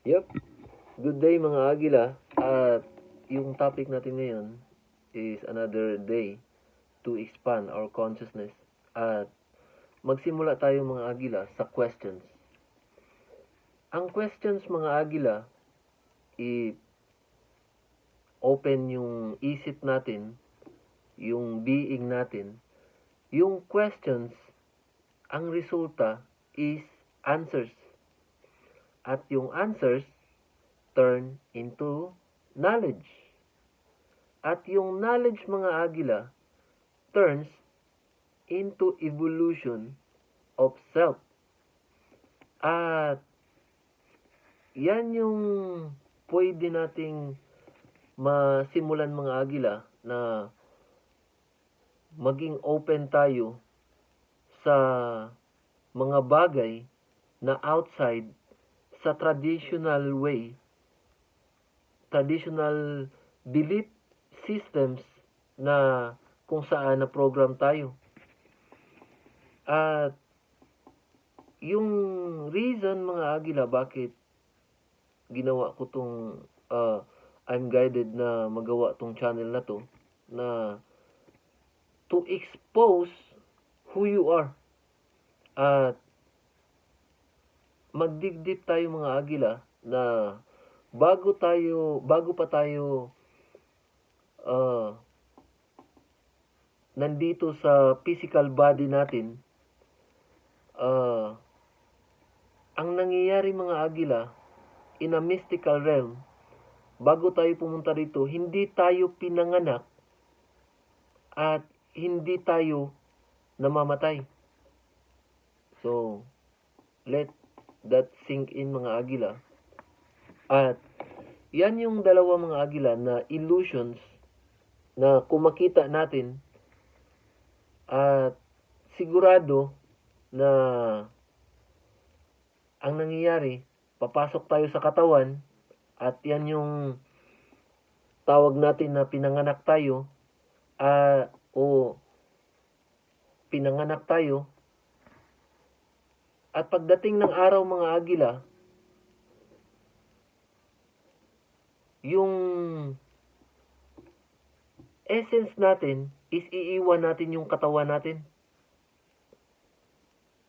Yep, good day mga Agila. At yung topic natin ngayon is another day to expand our consciousness. At magsimula tayo mga Agila sa questions. Ang questions mga Agila, i-open yung isip natin, yung being natin. Yung questions, ang resulta is answers. At yung answers turn into knowledge. At yung knowledge mga Agila turns into evolution of self. At yan yung pwede nating masimulan mga Agila na maging open tayo sa mga bagay na outside sa traditional way, traditional belief systems na kung saan na program tayo. At yung reason mga Agila bakit ginawa ko tong I'm guided na magawa tong channel na to na to expose who you are. At magdigdip tayo mga Agila na bago pa tayo nandito sa physical body natin, ang nangyayari mga Agila in a mystical realm, bago tayo pumunta rito, hindi tayo pinanganak at hindi tayo namamatay. So, let that sink in mga Agila. At yan yung dalawa mga Agila na illusions na kung makita natin at sigurado na ang nangyayari, papasok tayo sa katawan at yan yung tawag natin na pinanganak tayo o pinanganak tayo. At pagdating ng araw mga Agila, yung essence natin is iiwan natin yung katawan natin.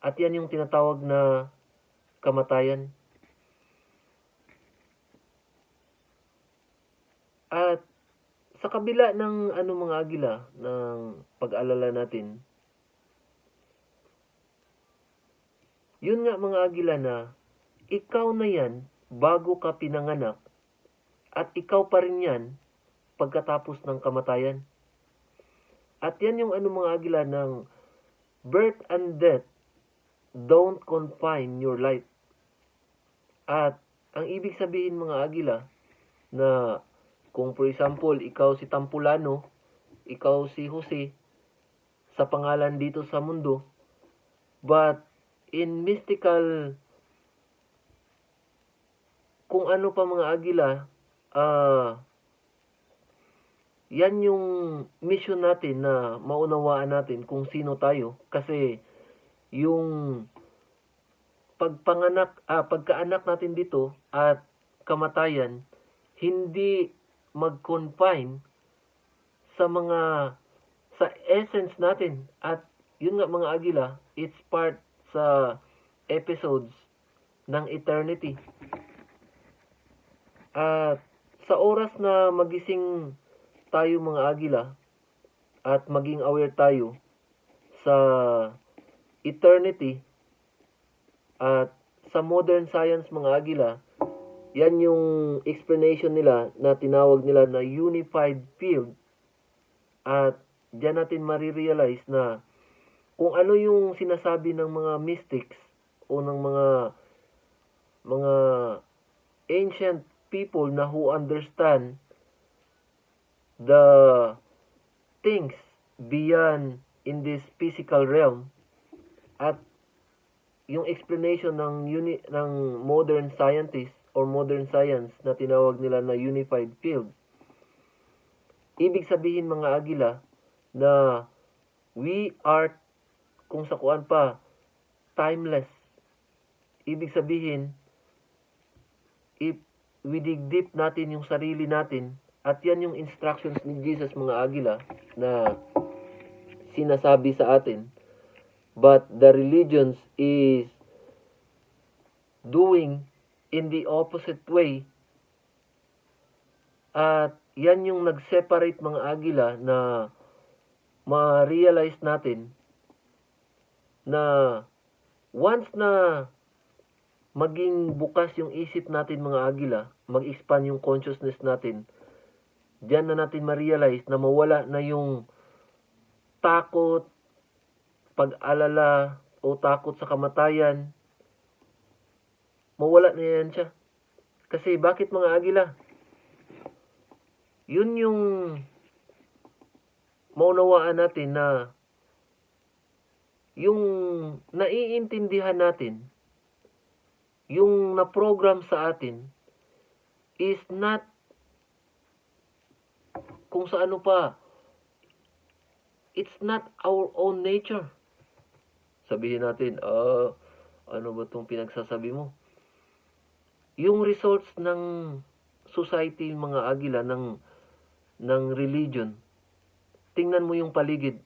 At yan yung tinatawag na kamatayan. At sa kabila ng mga Agila, ng pag-alala natin, yun nga mga Agila na ikaw na yan bago ka pinanganak at ikaw pa rin yan pagkatapos ng kamatayan. At yan yung mga Agila ng birth and death don't confine your life. At ang ibig sabihin mga Agila na kung for example ikaw si Tampulano, ikaw si Jose sa pangalan dito sa mundo, but in mystical kung ano pa mga Agila, yan yung mission natin na maunawaan natin kung sino tayo. Kasi yung pagkaanak natin dito at kamatayan, hindi mag-confine sa essence natin. At yun nga mga Agila, it's part sa episodes ng eternity. At sa oras na magising tayo mga Agila at maging aware tayo sa eternity at sa modern science mga Agila, yan yung explanation nila na tinawag nila na unified field. At diyan natin marirealize na kung ano yung sinasabi ng mga mystics o ng mga ancient people na who understand the things beyond in this physical realm, at yung explanation ng modern scientists or modern science na tinawag nila na unified field. Ibig sabihin mga Agila na we are kung sa kuan pa timeless. Ibig sabihin if we dig deep natin yung sarili natin, at yan yung instructions ni Jesus mga agila na sinasabi sa atin, but the religions is doing in the opposite way, at yan yung nag-separate mga agila na ma-realize natin na once na maging bukas yung isip natin mga agila, mag-expand yung consciousness natin, diyan na natin ma-realize na mawala na yung takot, pag-alala, o takot sa kamatayan. Mawala na yan siya. Kasi bakit mga agila? Yun yung maunawaan natin na yung naiintindihan natin, yung na-program sa atin is not kung sa ano pa, it's not our own nature. Sabihin natin, ano ba itong pinagsasabi mo? Yung results ng society, mga agila, ng religion, tingnan mo yung paligid.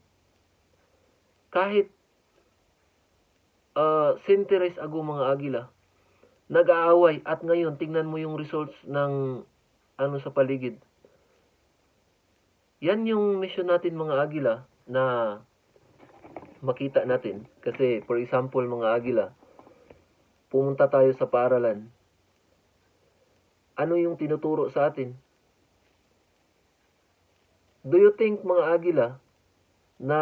Kahit centuries ago mga agila, nag-aaway, at ngayon tingnan mo yung results ng ano sa paligid. Yan yung mission natin mga agila na makita natin. Kasi for example mga agila, pumunta tayo sa paaralan. Ano yung tinuturo sa atin? Do you think mga agila na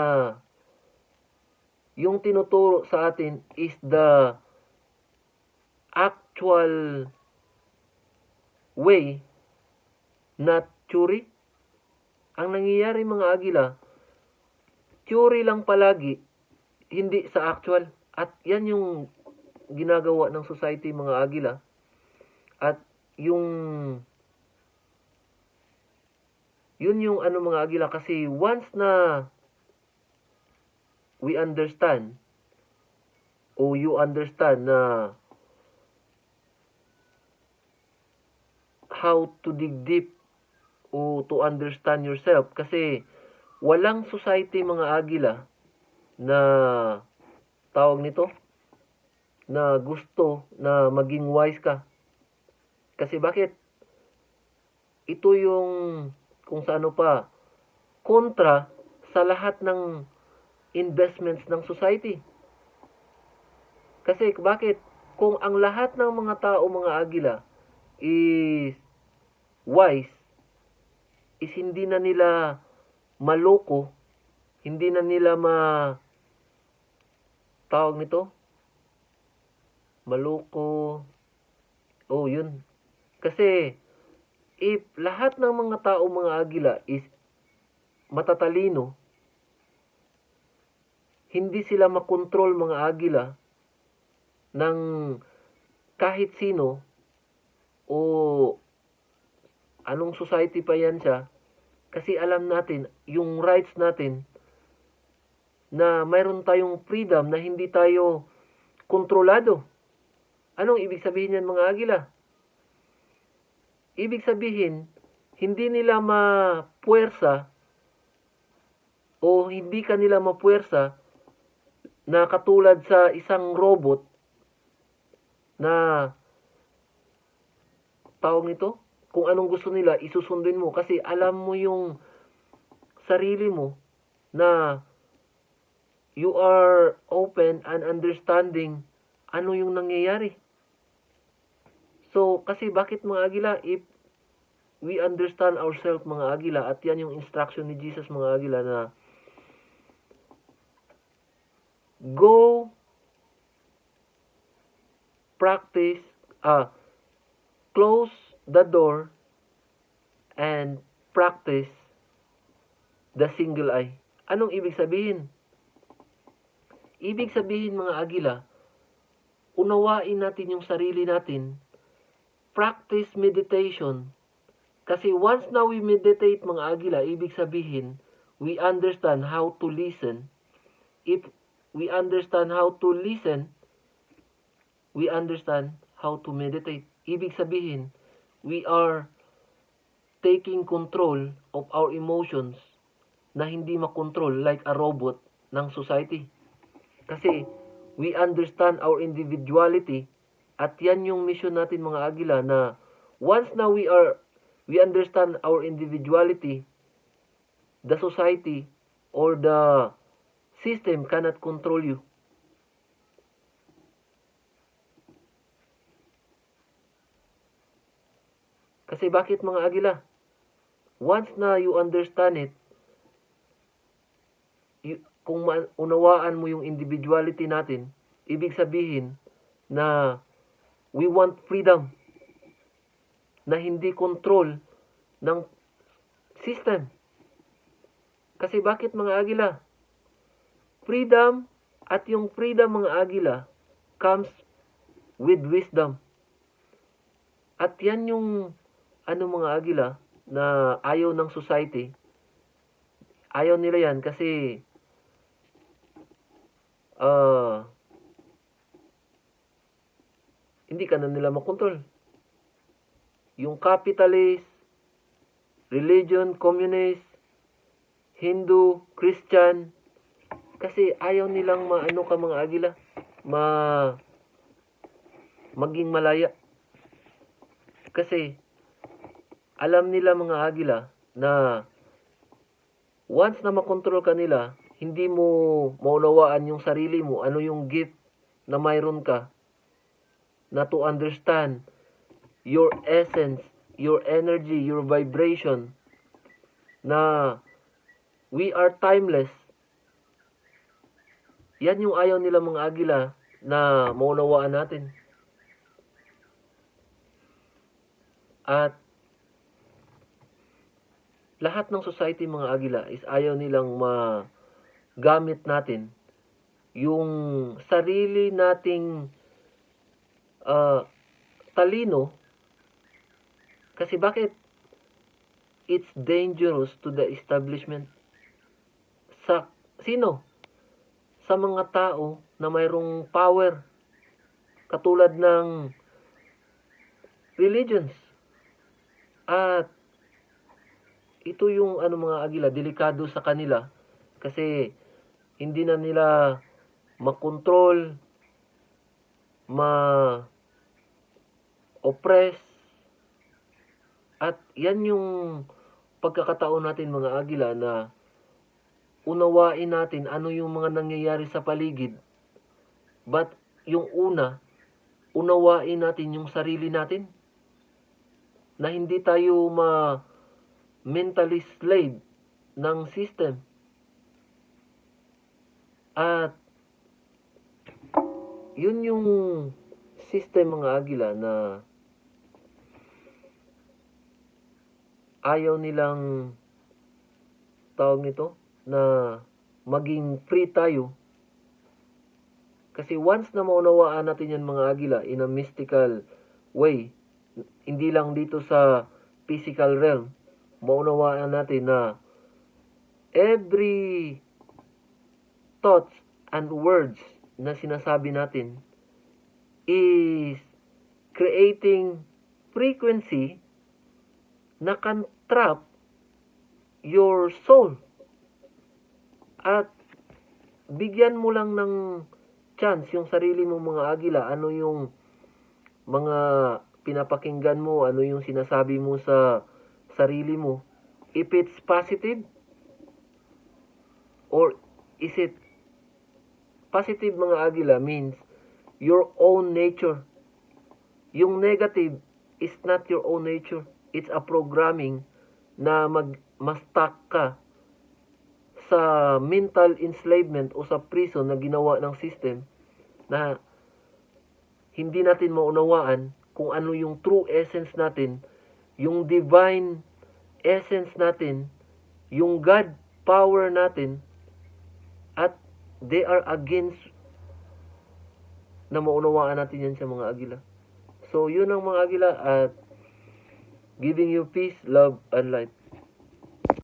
yung tinuturo sa atin is the actual way, not theory? Ang nangyayari mga agila, theory lang palagi, hindi sa actual. At yan yung ginagawa ng society mga agila. At yun yung ano mga agila, kasi once na we understand, o you understand na how to dig deep o to understand yourself, kasi walang society mga agila na tawag nito na gusto na maging wise ka. Kasi bakit? Ito yung kung sa ano pa, kontra sa lahat ng investments ng society. Kasi bakit? Kung ang lahat ng mga tao mga agila is wise, is hindi na nila maloko, hindi na nila tawag nito, maloko, yun. Kasi if lahat ng mga tao mga agila is matatalino, hindi sila makontrol mga agila ng kahit sino o anong society pa yan siya. Kasi alam natin, yung rights natin, na mayroon tayong freedom na hindi tayo kontrolado. Anong ibig sabihin yan mga agila? Ibig sabihin, hindi nila mapuwersa o hindi kanila mapuwersa na katulad sa isang robot na tawag nito, kung anong gusto nila, isusundin mo. Kasi alam mo yung sarili mo na you are open and understanding ano yung nangyayari. So, kasi bakit mga agila, if we understand ourselves mga agila, at yan yung instruction ni Jesus mga agila na go practice, close the door and practice the single eye. Anong ibig sabihin? Ibig sabihin mga agila, unawain natin yung sarili natin, practice meditation. Kasi once na we meditate mga agila, ibig sabihin, we understand how to listen. If we understand how to listen, we understand how to meditate. ibig sabihin, we are taking control of our emotions na hindi makontrol like a robot ng society. Kasi we understand our individuality at yan yung mission natin mga agila na once na we understand our individuality, the society or the system cannot control you. Kasi bakit mga agila? Once na you understand it, kung unawaan mo yung individuality natin, ibig sabihin na we want freedom na hindi control ng system. Kasi bakit mga agila? Freedom at yung freedom mga agila comes with wisdom. At yan yung mga agila na ayaw ng society. Ayaw nila yan kasi hindi ka na nila makontrol. Yung capitalist, religion, communist, Hindu, Christian, kasi ayaw nilang ka mga agila, maging malaya. Kasi alam nila mga agila na once na makontrol ka nila, hindi mo maunawaan yung sarili mo, ano yung gift na mayroon ka, na to understand your essence, your energy, your vibration, na we are timeless. Yan yung ayaw nila mga agila na maunawaan natin. At lahat ng society mga agila is ayaw nilang magamit natin yung sarili nating talino. Kasi bakit? It's dangerous to the establishment. Sa sino? Sa mga tao na mayroong power. Katulad ng religions. At ito yung mga agila, delikado sa kanila. Kasi hindi na nila makontrol, ma-oppress. At yan yung pagkakataon natin mga agila na unawain natin ano yung mga nangyayari sa paligid. But yung unawain natin yung sarili natin. Na hindi tayo mentally slave ng system. At yun yung system mga agila na ayaw nilang tawag nito na maging free tayo. Kasi once na maunawaan natin yan mga agila in a mystical way, hindi lang dito sa physical realm, maunawaan natin na every thoughts and words na sinasabi natin is creating frequency na can trap your soul. At bigyan mo lang ng chance yung sarili mo mga agila, ano yung mga pinapakinggan mo, ano yung sinasabi mo sa sarili mo. If it's positive, or is it positive mga agila means your own nature. Yung negative is not your own nature. It's a programming na ma-stuck ka sa mental enslavement o sa prison na ginawa ng system na hindi natin maunawaan kung ano yung true essence natin, yung divine essence natin, yung God power natin, at they are against na maunawaan natin yan sa mga agila. So, yun ang mga agila at giving you peace, love, and light.